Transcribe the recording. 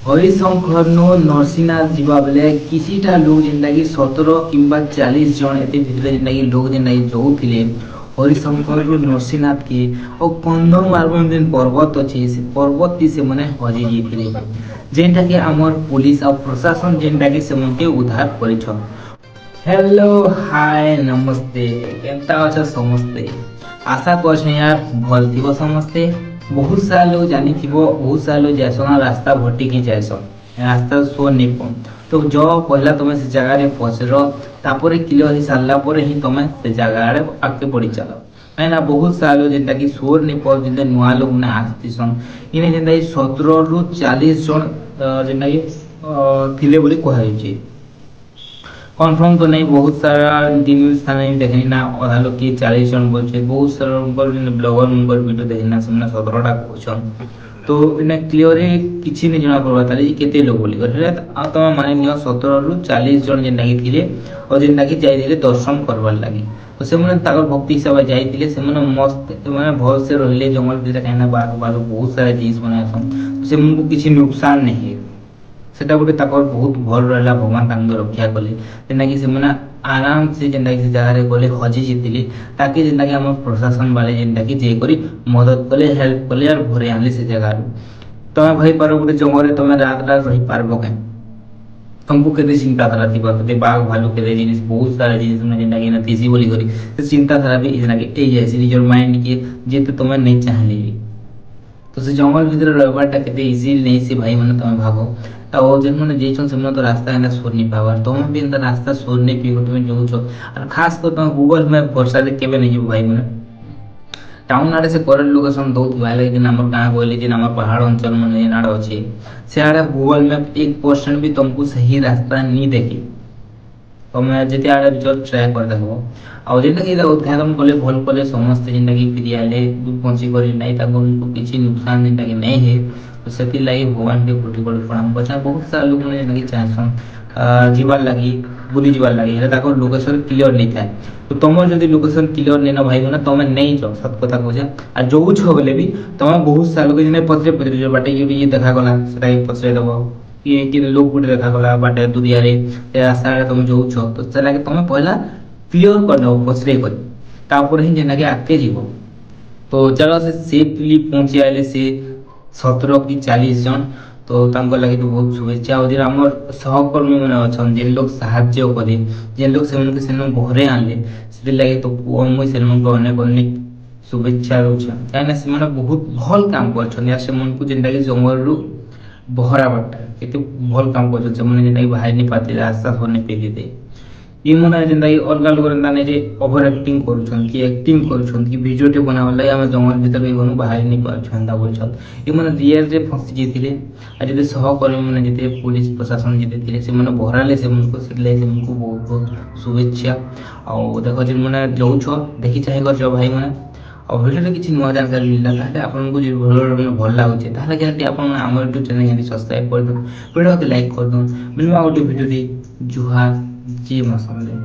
Harishankar no Narsinghnath जीवा बेले किसीटा लोग जेनटा कि 17 किंबा 40 जन एते भितर जेनटा कि लोग जेनटा कि जोथिले हरिशंकर रो नरसिंहनाथ के और कंधमाल जेन पर्वत अछि से पर्वत ती से मने हजि जेथिले जेनटा कि हमर पुलिस और प्रशासन जेनटा कि से मनके उद्धार करिछ। हेलो हाय नमस्ते केनता अच्छा समस्ते आशा करछे यार भल थिबो समस्ते। बहुत सारा लोग जानी थिबो बहुत सारा लोग जैसन रास्ता भटकी की जैसन रास्ता सो नहीं पन तो जो पहला तुम्हें से जगह रे पहुंचरो तापर क्लियर ही सारला पर ही तुम्हें से जगह रे आगे बढ़ी चलो है ना। बहुत सारा लोग जेंटा कि सोर नहीं पड़ जिंदा नुआ लोग ने आस्तिसन इने जेंटा कि 17 रु 40 जन जेंटा कि थिले बोली कहै कन्फर्म तो नहीं। बहुत सारा न्यूज था नहीं देखनी ना अधा लोग की 40 जन बोलते बहुत सारा ब्लॉगर वीडियो देखना से 17टा क्वेश्चन तो इने क्लियर किसी नहीं जना पड़वा ताले केते लोग बोली करे आ तमा माने नियो 17 रु 40 जन जेंटा कि थिले और जेंटा कि जाई दिले दर्शन करबार लागि तो से माने ताकर भक्ति हिसाब जाई दिले से माने मस्त माने भल से रहिले जंगल भीतर काइना बाघ बाघ बहुत सारा चीज बनासन तो से मन को किसी नुकसान नहीं है सेटा गोटे ताकर बहुत भल रहला भगवान तांग रक्षा कले जेना कि से माने आराम से जेना कि जगह रे गले हजी जितिले ताकि जेना कि हम प्रशासन वाले जेना कि जे करी मदद कले हेल्प कले और भरे आनले से जगह तमे भाई पारो गोटे जंगल रे तमे रात रात रही पारबो के तुमको केते चिंता धारा थी बात बाघ भालू के जिनिस बहुत सारा जिनिस में जेना कि न तीसी बोली करी से चिंता धारा भी जेना कि ए जैसे निजर माइंड के जे तो तमे नहीं चाहले तो से जंगल भीतर रहबाटा केते इजी नहीं से भाई माने तमे भागो और जेन माने जेछन से तो रास्ता है ना सोर नहीं पावर तुम भी इंदा रास्ता सोर नहीं पियो तुम जो छो और खास कर तुम गूगल मैप भरोसा दे केबे नहीं भाई माने टाउन आड़े से करंट लोकेशन दो भाई लागे दिन हमर गांव बोली दिन हमर पहाड़ अंचल में नाड़ अछि से आड़े गूगल मैप 1% भी तुमको सही रास्ता नहीं देखे तमे जेते आड़े जो ट्राई कर देखबो और जेना कि उद्घाटन कले भल कले समस्त जेना कि फिरियाले पहुंची करी नहीं ताको किछि नुकसान जेना कि नहीं है तो सेति लागि भगवान के कोटि कोटि प्रणाम बचा। बहुत सारा लोग ने जेना कि चाहसन जीवन लागि बुली जीवन लागि हे ताको लोकेशन क्लियर नहीं थाए तो तमर जदी लोकेशन क्लियर नहीं ना भाई ना तमे नहीं जाओ सब कथा कहछा आ जो छ बोले भी तमे बहुत सारा लोग जेने पत्रे पत्रे जो बाटे ये देखा गला सेटा पत्रे देबो कि लोग गुटे देखा गला बाटे दुनिया रे रास्ता रे तुम जो छ तो चला के तुम पहला क्लियर कर दो पछरे कर तापर ही जेना कि आके जीवो तो चलो से सेफली पहुंची आले से 17 की 40 जन तो तांको लागि तो बहुत शुभेच्छा और हमर सहकर्मी माने अछन जे लोग सहायता करे जे लोग से मन के सेन घरे आनले से लागि तो मुई से मन को अनेक अनेक शुभेच्छा रोछ काहे से माने बहुत भल काम करछन या से मन को जेंटा कि जंगल रु बहरा बटा केते भल काम करछन से मन जेंटा कि बाहर नहीं पाते रास्ता होने पे दे ये मने जेंटा कि अलगा लोग ने जे ओवर एक्टिंग करूछन कि एक्टिंग करूछन कि वीडियो टे बनावला हम जंगल भीतर के गनु बाहर नहीं पाछन दा बोलछन ये मने रियल रे फंसी जेतिले आ जेते सहकर्मी मने जेते पुलिस प्रशासन जेते थिले से मने बहराले से मन को सिले से मन को बहुत बहुत शुभेच्छा और देखो जे मने जाउ छ देखि चाहे कर जो भाई मने और वीडियो रे किछि नया जानकारी मिलला ताले आपन को जे वीडियो भल लागुचे ताले केनटी आपन हमर YouTube चैनल केनटी सब्सक्राइब कर दो वीडियो के लाइक कर दो मिलवा ओटी वीडियो दी जुहार जी मसले।